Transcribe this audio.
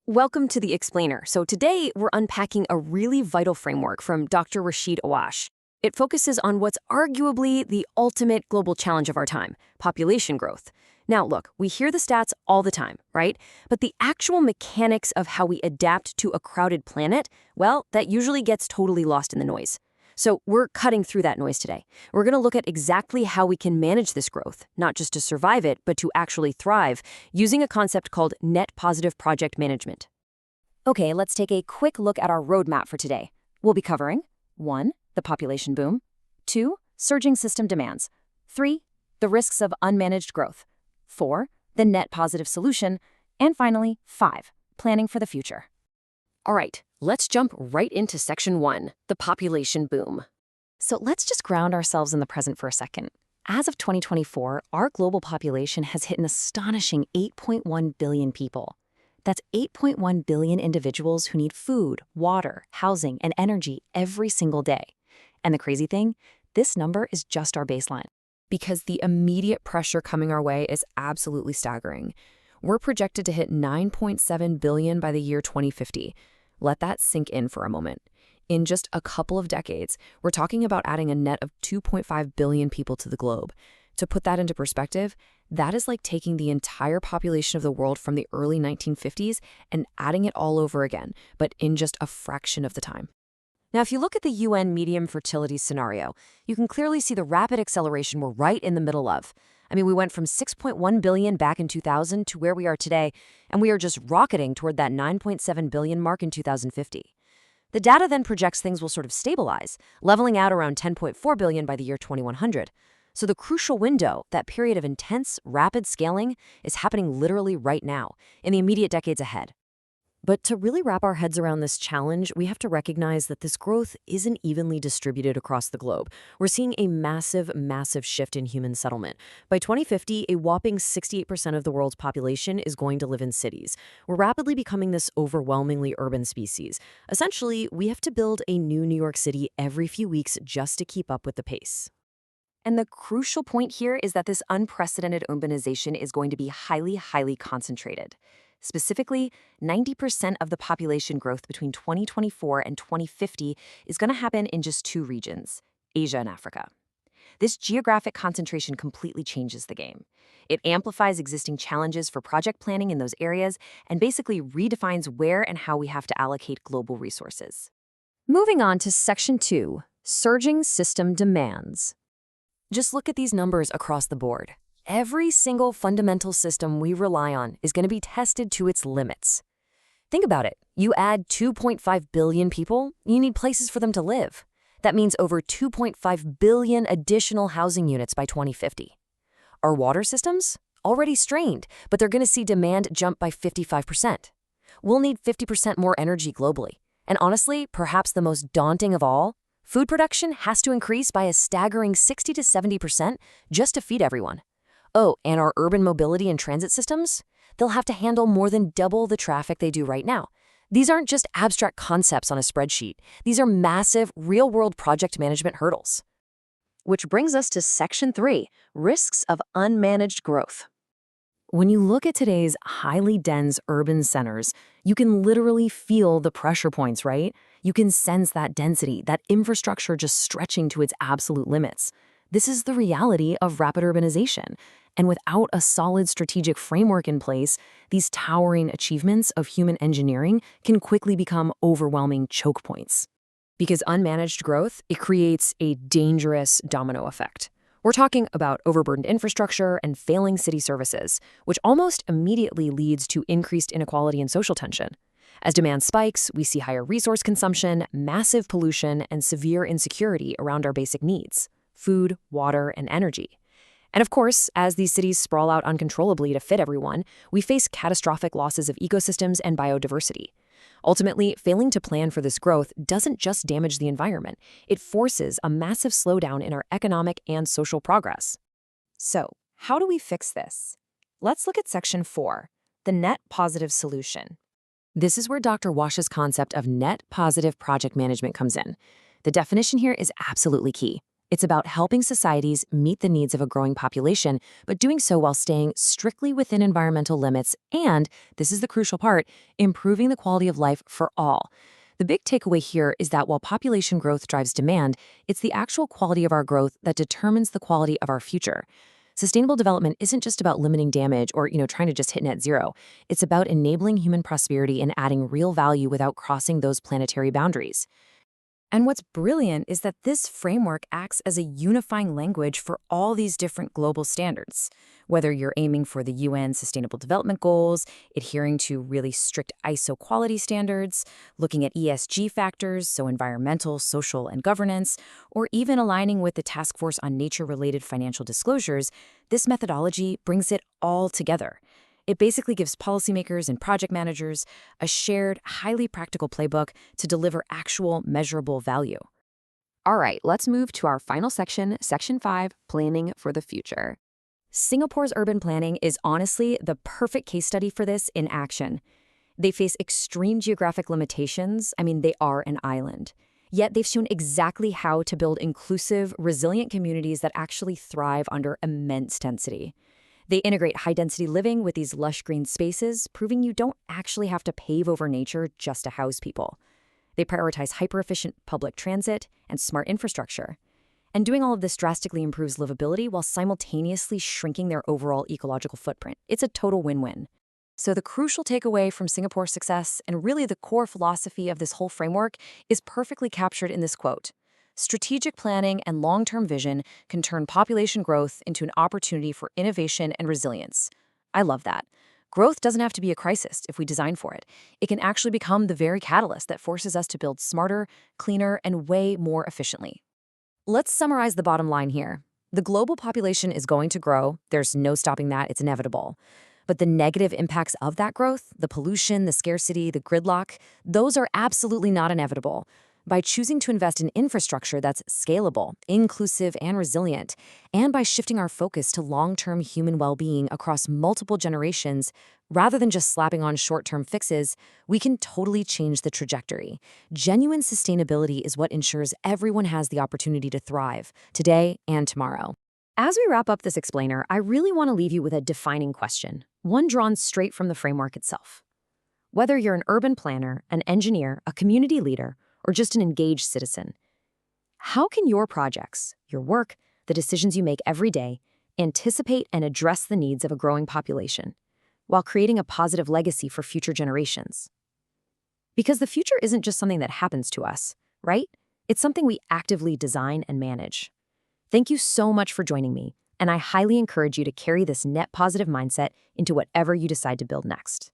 Welcome to The Explainer. So today we're unpacking a really vital framework from Dr. Rachid Ouache. It focuses on what's arguably the ultimate global challenge of our time, population growth. Now look, we hear the stats all the time, right? But the actual mechanics of how we adapt to a crowded planet, well, that usually gets totally lost in the noise. So we're cutting through that noise today. We're going to look at exactly how we can manage this growth, not just to survive it, but to actually thrive, using a concept called net positive project management. Okay, let's take a quick look at our roadmap for today. We'll be covering 1. The population boom, 2. Surging system demands, 3. The risks of unmanaged growth, 4. The net positive solution, and finally, 5. Planning for the future. All right, let's jump right into section 1, the population boom. So let's just ground ourselves in the present for a second. As of 2024, our global population has hit an astonishing 8.1 billion people. That's 8.1 billion individuals who need food, water, housing, and energy every single day. And the crazy thing, this number is just our baseline. Because the immediate pressure coming our way is absolutely staggering. We're projected to hit 9.7 billion by the year 2050. Let that sink in for a moment. In just a couple of decades, we're talking about adding a net of 2.5 billion people to the globe. To put that into perspective, that is like taking the entire population of the world from the early 1950s and adding it all over again, but in just a fraction of the time. Now, if you look at the UN medium fertility scenario, you can clearly see the rapid acceleration we're right in the middle of. I mean, we went from 6.1 billion back in 2000 to where we are today, and we are just rocketing toward that 9.7 billion mark in 2050. The data then projects things will sort of stabilize, leveling out around 10.4 billion by the year 2100. So the crucial window, that period of intense, rapid scaling, is happening literally right now, in the immediate decades ahead. But to really wrap our heads around this challenge, we have to recognize that this growth isn't evenly distributed across the globe. We're seeing a massive, massive shift in human settlement. By 2050, a whopping 68% of the world's population is going to live in cities. We're rapidly becoming this overwhelmingly urban species. Essentially, we have to build a new New York City every few weeks just to keep up with the pace. And the crucial point here is that this unprecedented urbanization is going to be highly, highly concentrated. Specifically, 90% of the population growth between 2024 and 2050 is going to happen in just 2 regions, Asia and Africa. This geographic concentration completely changes the game. It amplifies existing challenges for project planning in those areas and basically redefines where and how we have to allocate global resources. Moving on to Section 2, Surging System Demands. Just look at these numbers across the board. Every single fundamental system we rely on is going to be tested to its limits. Think about it. You add 2.5 billion people, you need places for them to live. That means over 2.5 billion additional housing units by 2050. Our water systems? Already strained, but they're going to see demand jump by 55%. We'll need 50% more energy globally. And honestly, perhaps the most daunting of all, food production has to increase by a staggering 60 to 70% just to feed everyone. Oh, and our urban mobility and transit systems? They'll have to handle more than double the traffic they do right now. These aren't just abstract concepts on a spreadsheet. These are massive, real-world project management hurdles. Which brings us to Section 3, Risks of Unmanaged Growth. When you look at today's highly dense urban centers, you can literally feel the pressure points, right? You can sense that density, that infrastructure just stretching to its absolute limits. This is the reality of rapid urbanization. And without a solid strategic framework in place, these towering achievements of human engineering can quickly become overwhelming choke points. Because unmanaged growth, it creates a dangerous domino effect. We're talking about overburdened infrastructure and failing city services, which almost immediately leads to increased inequality and social tension. As demand spikes, we see higher resource consumption, massive pollution, and severe insecurity around our basic needs: food, water, and energy. And of course, as these cities sprawl out uncontrollably to fit everyone, we face catastrophic losses of ecosystems and biodiversity. Ultimately, failing to plan for this growth doesn't just damage the environment, it forces a massive slowdown in our economic and social progress. So, how do we fix this? Let's look at Section 4, the net positive solution. This is where Dr. Ouache's concept of net positive project management comes in. The definition here is absolutely key. It's about helping societies meet the needs of a growing population, but doing so while staying strictly within environmental limits and, this is the crucial part, improving the quality of life for all. The big takeaway here is that while population growth drives demand, it's the actual quality of our growth that determines the quality of our future. Sustainable development isn't just about limiting damage or, trying to just hit net zero. It's about enabling human prosperity and adding real value without crossing those planetary boundaries. And what's brilliant is that this framework acts as a unifying language for all these different global standards. Whether you're aiming for the UN Sustainable Development Goals, adhering to really strict ISO quality standards, looking at ESG factors, so environmental, social, and governance, or even aligning with the Task Force on Nature-related Financial Disclosures, this methodology brings it all together. It basically gives policymakers and project managers a shared, highly practical playbook to deliver actual, measurable value. All right, let's move to our final section, Section 5, Planning for the Future. Singapore's urban planning is honestly the perfect case study for this in action. They face extreme geographic limitations. They are an island. Yet they've shown exactly how to build inclusive, resilient communities that actually thrive under immense density. They integrate high-density living with these lush green spaces, proving you don't actually have to pave over nature just to house people. They prioritize hyper-efficient public transit and smart infrastructure. And doing all of this drastically improves livability while simultaneously shrinking their overall ecological footprint. It's a total win-win. So the crucial takeaway from Singapore's success, and really the core philosophy of this whole framework, is perfectly captured in this quote. Strategic planning and long-term vision can turn population growth into an opportunity for innovation and resilience. I love that. Growth doesn't have to be a crisis if we design for it. It can actually become the very catalyst that forces us to build smarter, cleaner, and way more efficiently. Let's summarize the bottom line here. The global population is going to grow. There's no stopping that. It's inevitable. But the negative impacts of that growth, the pollution, the scarcity, the gridlock, those are absolutely not inevitable. By choosing to invest in infrastructure that's scalable, inclusive, and resilient, and by shifting our focus to long-term human well-being across multiple generations, rather than just slapping on short-term fixes, we can totally change the trajectory. Genuine sustainability is what ensures everyone has the opportunity to thrive, today and tomorrow. As we wrap up this explainer, I really want to leave you with a defining question, one drawn straight from the framework itself. Whether you're an urban planner, an engineer, a community leader, or just an engaged citizen, how can your projects, your work, the decisions you make every day, anticipate and address the needs of a growing population, while creating a positive legacy for future generations? Because the future isn't just something that happens to us, right? It's something we actively design and manage. Thank you so much for joining me, and I highly encourage you to carry this net positive mindset into whatever you decide to build next.